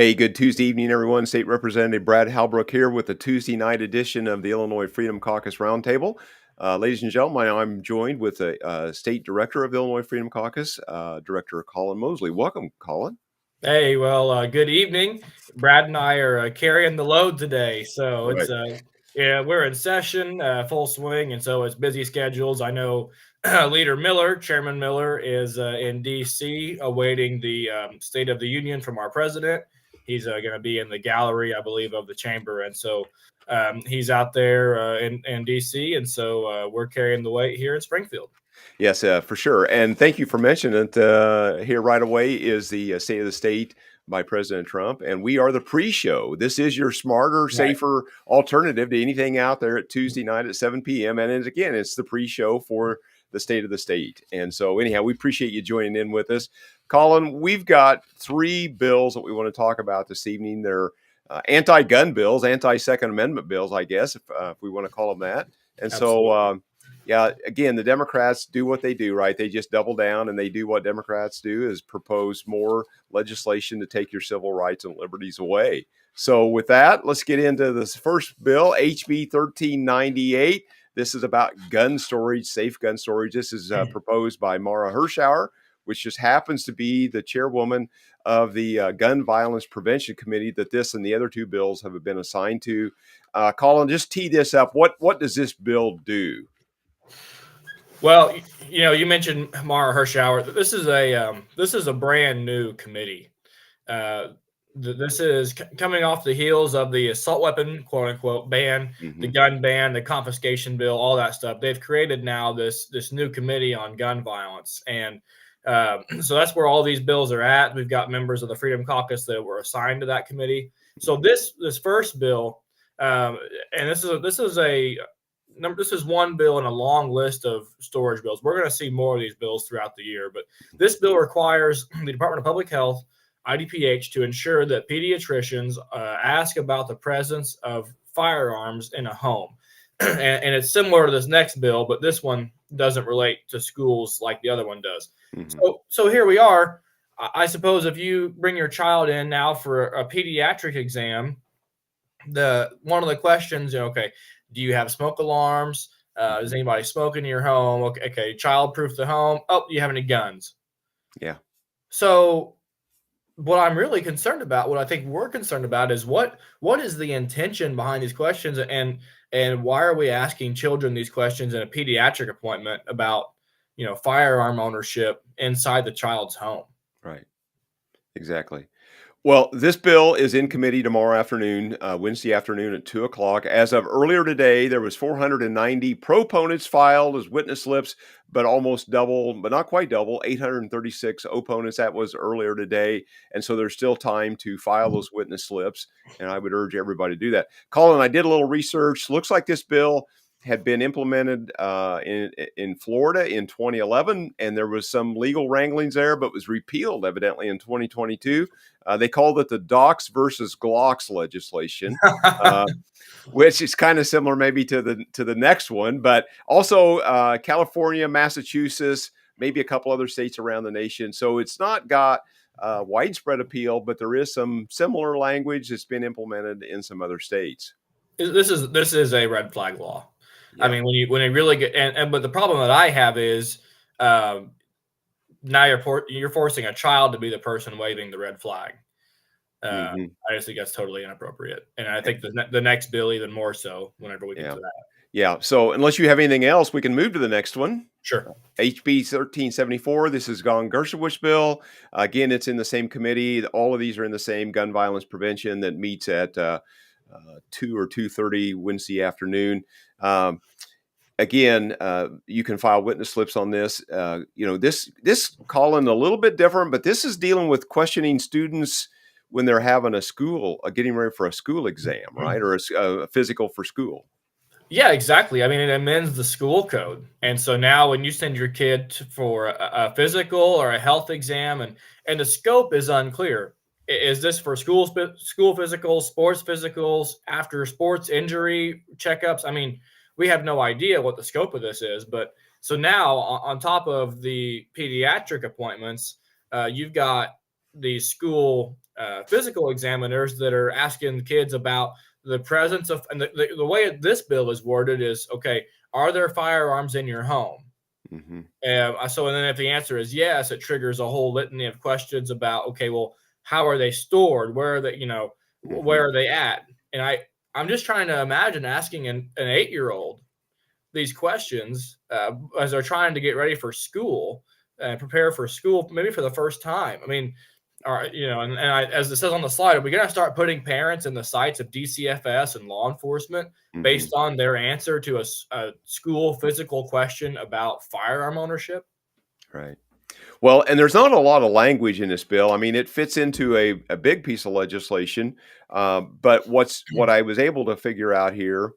Hey, good Tuesday evening, everyone. State Representative Brad Halbrook here with the Tuesday night edition of the Illinois Freedom Caucus Roundtable. Ladies and gentlemen, I'm joined with the State Director of the Illinois Freedom Caucus, Director Collin Moseley. Welcome, Collin. Hey, well, good evening. Brad and I are carrying the load today, so Right. yeah, we're in session, full swing, and so it's busy schedules. I know Leader Miller, Chairman Miller, is in D.C. awaiting the State of the Union from our president. He's going to be in the gallery, I believe, of the chamber, and so he's out there in D.C., and so we're carrying the weight here in Springfield. Yes, for sure. And thank you for mentioning it. Here right away is the State of the State by President Trump, and we are the pre-show. This is your smarter, Right. safer alternative to anything out there at Tuesday night at 7 p.m. And again, it's the pre-show for the State of the State. And so anyhow, we appreciate you joining in with us. Collin, we've got three bills that we want to talk about this evening. They're anti-gun bills, anti-Second Amendment bills, I guess, if we want to call them that. And Absolutely. so yeah, again, the Democrats do what they do, right? They just double down and they do what Democrats do, is propose more legislation to take your civil rights and liberties away. So with that, let's get into this first bill, HB 1398. This is about gun storage, safe gun storage. This is proposed by Mara Hirschauer, which just happens to be the chairwoman of the Gun Violence Prevention Committee that this and the other two bills have been assigned to. Collin, just tee this up. What does this bill do? Well, you mentioned Mara Hirschauer. This is a brand new committee. This is coming off the heels of the assault weapon, quote unquote, ban, the gun ban, the confiscation bill, all that stuff. They've created now this new committee on gun violence, and so that's where all these bills are at. We've got members of the Freedom Caucus that were assigned to that committee. So this first bill, and this is one bill in a long list of storage bills. We're going to see more of these bills throughout the year, but this bill requires the Department of Public Health, IDPH, to ensure that pediatricians ask about the presence of firearms in a home. And it's similar to this next bill, but this one doesn't relate to schools like the other one does. So here we are. I suppose if you bring your child in now for a pediatric exam, one of the questions, okay, do you have smoke alarms? Does anybody smoke in your home? Okay, child-proof the home. Oh, do you have any guns? Yeah. So what I'm really concerned about, what I think we're concerned about, is what is the intention behind these questions, and why are we asking children these questions in a pediatric appointment about, firearm ownership inside the child's home? Right. Exactly. Well, this bill is in committee tomorrow afternoon, Wednesday afternoon at 2 o'clock. As of earlier today, there was 490 proponents filed as witness slips, but almost double, but not quite double, 836 opponents. That was earlier today. And so there's still time to file those witness slips. And I would urge everybody to do that. Collin, I did a little research. Looks like this bill had been implemented in Florida in 2011, and there was some legal wranglings there, but was repealed evidently in 2022. They called it the Docs versus Glocks legislation, which is kind of similar maybe to the next one, but also California, Massachusetts, maybe a couple other states around the nation. So it's not got widespread appeal, but there is some similar language that's been implemented in some other states. This is a red flag law. Yeah. I mean, when you really get but the problem that I have is now you're forcing a child to be the person waving the red flag. I just think that's totally inappropriate, and I think the next bill even more so. Whenever we get to that. Yeah. So unless you have anything else, we can move to the next one. Sure. HB 1374. This is Gon Gershowitz bill. Again, it's in the same committee. All of these are in the same gun violence prevention that meets at 2 or 2:30 Wednesday afternoon. Again, you can file witness slips on this. This Collin, a little bit different, but this is dealing with questioning students when they're having getting ready for a school exam, right? Or a physical for school. Yeah, exactly. I mean, it amends the school code. And so now when you send your kid for a physical or a health exam, and the scope is unclear. Is this for school physicals, sports physicals, after sports injury checkups? I mean, we have no idea what the scope of this is. But so now on top of the pediatric appointments, you've got the school physical examiners that are asking kids about the presence of, and the way this bill is worded is, okay, are there firearms in your home? Mm-hmm. And then if the answer is yes, it triggers a whole litany of questions about, okay, well, how are they stored? Where are they, Mm-hmm. where are they at? And I'm just trying to imagine asking an 8-year-old these questions as they're trying to get ready for school and prepare for school, maybe for the first time. I mean, as it says on the slide, are we going to start putting parents in the sights of DCFS and law enforcement Mm-hmm. based on their answer to a school physical question about firearm ownership? Right. Well, and there's not a lot of language in this bill. I mean, it fits into a big piece of legislation. But what I was able to figure out here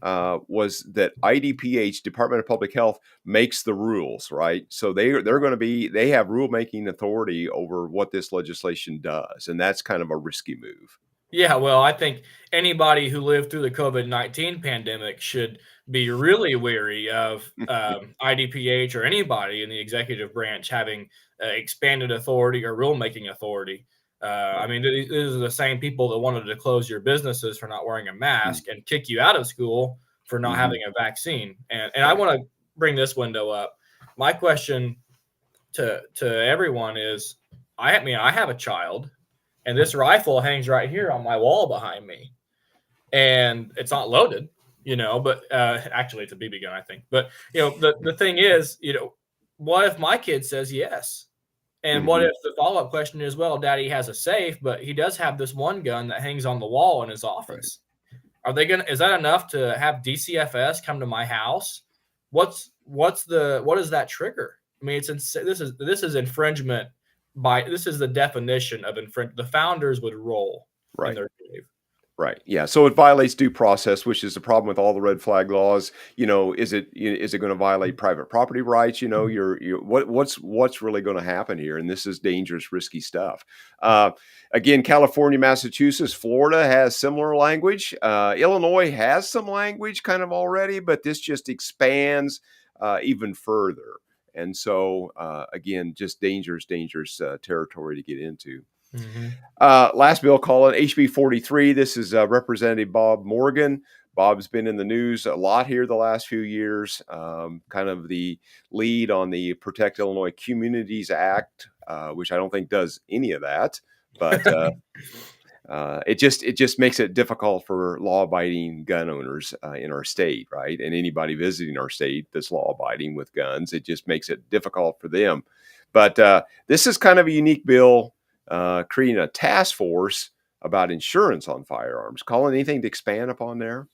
was that IDPH, Department of Public Health, makes the rules, right? So they have rulemaking authority over what this legislation does, and that's kind of a risky move. Yeah, well, I think anybody who lived through the COVID-19 pandemic should be really wary of IDPH or anybody in the executive branch having expanded authority or rulemaking authority. I mean, these are the same people that wanted to close your businesses for not wearing a mask and kick you out of school for not Mm-hmm. having a vaccine. And I want to bring this window up. My question to everyone is, I have a child. And this rifle hangs right here on my wall behind me. And it's not loaded, but actually it's a BB gun, I think. But, the thing is, what if my kid says yes? And what if the follow-up question is, well, Daddy has a safe, but he does have this one gun that hangs on the wall in his office. Right. Is that enough to have DCFS come to my house? What is that trigger? I mean, this is infringement. This is the definition of infringement. The founders would roll in their grave. Right. Yeah. So it violates due process, which is the problem with all the red flag laws. Is it going to violate private property rights? What's really going to happen here? And this is dangerous, risky stuff. Again, California, Massachusetts, Florida has similar language. Illinois has some language kind of already, but this just expands even further. And so, again, just dangerous territory to get into. Mm-hmm. Last bill, Collin, HB 43. This is Representative Bob Morgan. Bob's been in the news a lot here the last few years, kind of the lead on the Protect Illinois Communities Act, which I don't think does any of that, but it just makes it difficult for law-abiding gun owners in our state, right? And anybody visiting our state that's law-abiding with guns, it just makes it difficult for them. But this is kind of a unique bill, creating a task force about insurance on firearms. Collin, anything to expand upon there?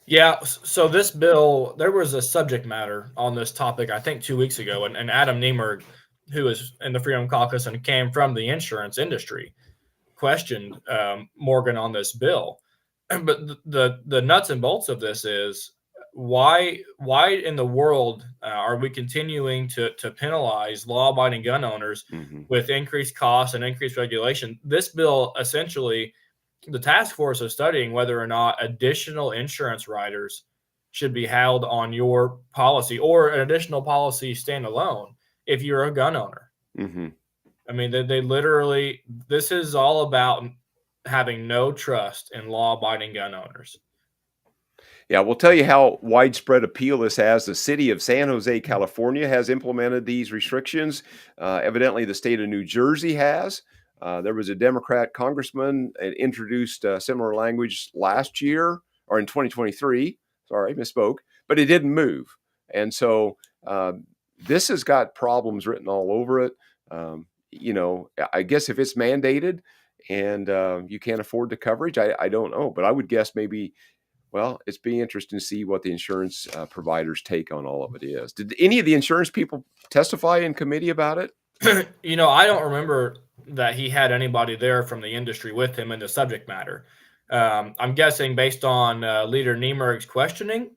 Yeah, so this bill, there was a subject matter on this topic, I think 2 weeks ago, and Adam Niemerg, who is in the Freedom Caucus and came from the insurance industry, questioned Morgan on this bill. But the nuts and bolts of this is, why in the world are we continuing to penalize law-abiding gun owners with increased costs and increased regulation? This bill, essentially, the task force is studying whether or not additional insurance riders should be held on your policy or an additional policy standalone if you're a gun owner. Mm-hmm. I mean, they literally, this is all about having no trust in law-abiding gun owners. Yeah, we'll tell you how widespread appeal this has. The city of San Jose, California has implemented these restrictions. Evidently, the state of New Jersey has. There was a Democrat congressman that introduced similar language last year, or in 2023. Sorry, misspoke. But it didn't move. And so this has got problems written all over it. I guess if it's mandated and you can't afford the coverage, I don't know. But I would guess maybe, well, it's be interesting to see what the insurance providers' take on all of it is. Did any of the insurance people testify in committee about it? I don't remember that he had anybody there from the industry with him in the subject matter. I'm guessing based on Leader Niemerg's questioning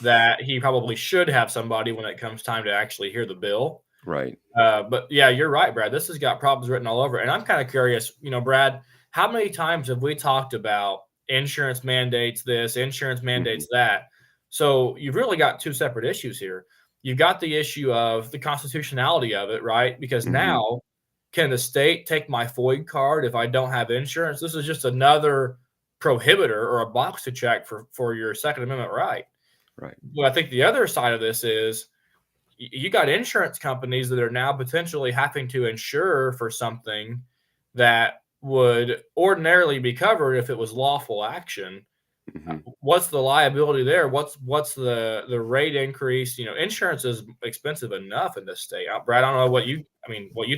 that he probably should have somebody when it comes time to actually hear the bill. Right. But yeah, you're right, Brad. This has got problems written all over it. And I'm kind of curious, Brad, how many times have we talked about insurance mandates this, insurance mandates that? So you've really got two separate issues here. You've got the issue of the constitutionality of it, right? Because now can the state take my FOID card if I don't have insurance? This is just another prohibitor or a box to check for your Second Amendment right. Right. Well, I think the other side of this is you got insurance companies that are now potentially having to insure for something that would ordinarily be covered if it was lawful action. Mm-hmm. What's the liability there? What's the rate increase? Insurance is expensive enough in this state. Brad, I don't know what you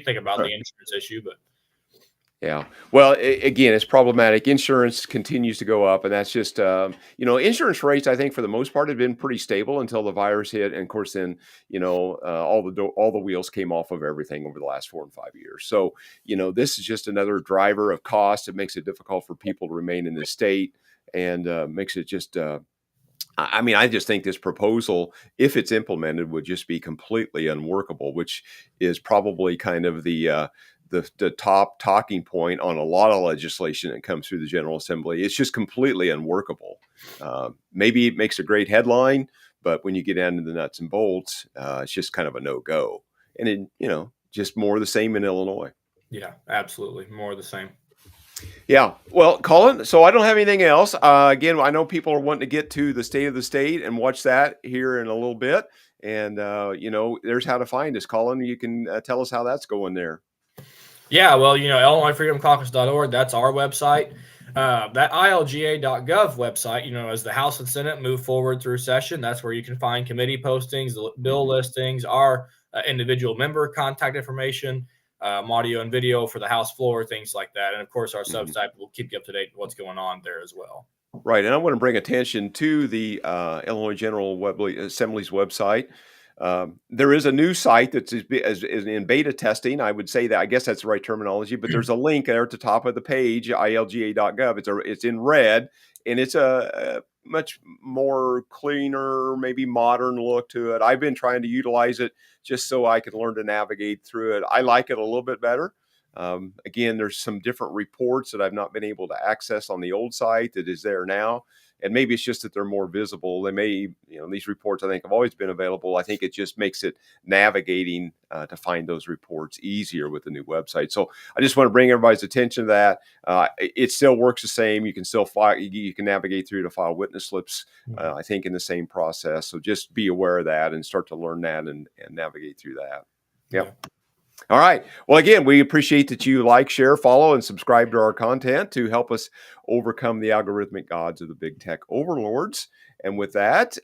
think about the insurance issue, but yeah. Well, again, it's problematic. Insurance continues to go up, and that's just, insurance rates, I think for the most part have been pretty stable until the virus hit. And of course, then, all the wheels came off of everything over the last 4 and 5 years. So, this is just another driver of cost. It makes it difficult for people to remain in this state, and makes it just, I just think this proposal, if it's implemented, would just be completely unworkable, which is probably kind of the top talking point on a lot of legislation that comes through the General Assembly. It's just completely unworkable. Maybe it makes a great headline, but when you get down to the nuts and bolts, it's just kind of a no-go. And it, just more of the same in Illinois. Yeah, absolutely. More of the same. Yeah. Well, Collin, so I don't have anything else. Again, I know people are wanting to get to the state of the state and watch that here in a little bit. And, there's how to find us. Collin, you can tell us how that's going there. Yeah, well, IllinoisFreedomCaucus.org, that's our website. That ILGA.gov website, as the House and Senate move forward through session, that's where you can find committee postings, the bill listings, our individual member contact information, audio and video for the House floor, things like that. And of course, our Substack will keep you up to date with what's going on there as well. Right. And I want to bring attention to the Illinois General Assembly's website. There is a new site that's in beta testing. I would say that, I guess that's the right terminology, but there's a link there at the top of the page, ilga.gov. It's in red, and it's a much more cleaner, maybe modern look to it. I've been trying to utilize it just so I could learn to navigate through it. I like it a little bit better. Again, there's some different reports that I've not been able to access on the old site that is there now. And maybe it's just that they're more visible. They may, these reports I think have always been available. I think it just makes it navigating to find those reports easier with the new website. So I just want to bring everybody's attention to that. It still works the same. You can still file, you can navigate through to file witness slips, I think in the same process. So just be aware of that and start to learn that and navigate through that. Yep. Yeah. All right. Well, again, we appreciate that you like, share, follow, and subscribe to our content to help us overcome the algorithmic gods of the big tech overlords. And with that,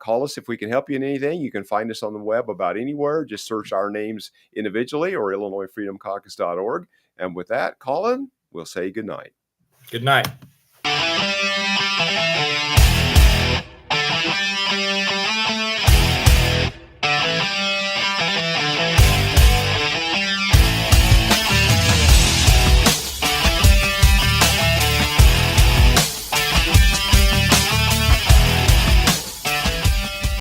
call us if we can help you in anything. You can find us on the web about anywhere. Just search our names individually or IllinoisFreedomCaucus.org. And with that, Collin, we'll say good night. Good night.